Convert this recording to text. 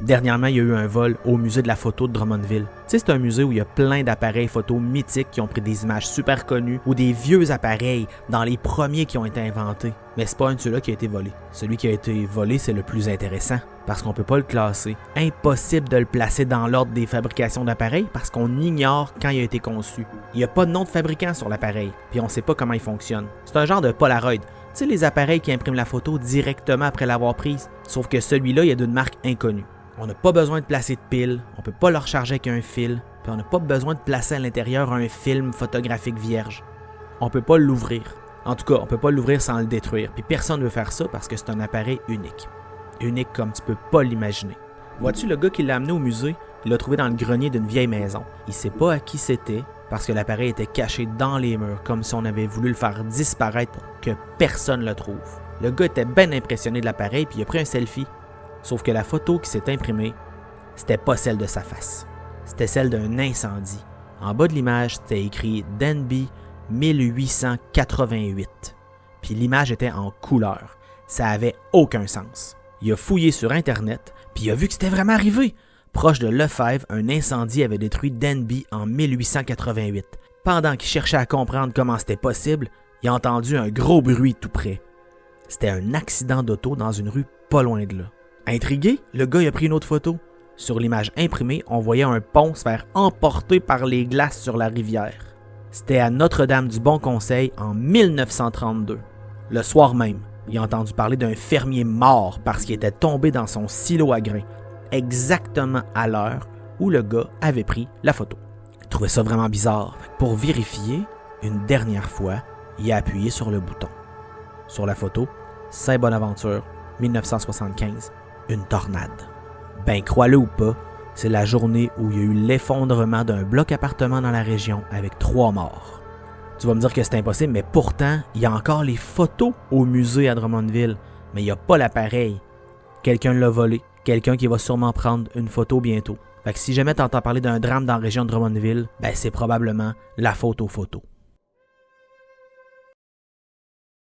Dernièrement, il y a eu un vol au musée de la photo de Drummondville. Tu sais, c'est un musée où il y a plein d'appareils photo mythiques qui ont pris des images super connues ou des vieux appareils dans les premiers qui ont été inventés. Mais c'est pas un de ceux-là qui a été volé. Celui qui a été volé, c'est le plus intéressant parce qu'on peut pas le classer. Impossible de le placer dans l'ordre des fabrications d'appareils parce qu'on ignore quand il a été conçu. Il n'y a pas de nom de fabricant sur l'appareil, puis on sait pas comment il fonctionne. C'est un genre de Polaroid. Tu sais, les appareils qui impriment la photo directement après l'avoir prise. Sauf que celui-là, il est d'une marque inconnue. On n'a pas besoin de placer de piles, on peut pas le recharger avec un fil, puis on n'a pas besoin de placer à l'intérieur un film photographique vierge. On peut pas l'ouvrir. En tout cas, on peut pas l'ouvrir sans le détruire, puis personne ne veut faire ça parce que c'est un appareil unique. Unique comme tu peux pas l'imaginer. Vois-tu, le gars qui l'a amené au musée, il l'a trouvé dans le grenier d'une vieille maison. Il sait pas à qui c'était, parce que l'appareil était caché dans les murs, comme si on avait voulu le faire disparaître pour que personne le trouve. Le gars était bien impressionné de l'appareil, puis il a pris un selfie. Sauf que la photo qui s'est imprimée, c'était pas celle de sa face. C'était celle d'un incendie. En bas de l'image, c'était écrit Denby 1888. Puis l'image était en couleur. Ça avait aucun sens. Il a fouillé sur Internet, puis il a vu que c'était vraiment arrivé. Proche de Lefebvre, un incendie avait détruit Denby en 1888. Pendant qu'il cherchait à comprendre comment c'était possible, il a entendu un gros bruit tout près. C'était un accident d'auto dans une rue pas loin de là. Intrigué, le gars a pris une autre photo. Sur l'image imprimée, on voyait un pont se faire emporter par les glaces sur la rivière. C'était à Notre-Dame-du-Bon-Conseil en 1932. Le soir même, il a entendu parler d'un fermier mort parce qu'il était tombé dans son silo à grains, exactement à l'heure où le gars avait pris la photo. Il trouvait ça vraiment bizarre. Pour vérifier, une dernière fois, il a appuyé sur le bouton. Sur la photo, Saint-Bonaventure, 1975. Une tornade. Ben, crois-le ou pas, c'est la journée où il y a eu l'effondrement d'un bloc appartement dans la région avec 3 morts. Tu vas me dire que c'est impossible, mais pourtant, il y a encore les photos au musée à Drummondville, mais il n'y a pas l'appareil. Quelqu'un l'a volé, quelqu'un qui va sûrement prendre une photo bientôt. Fait que si jamais tu entends parler d'un drame dans la région de Drummondville, ben c'est probablement la faute aux photos.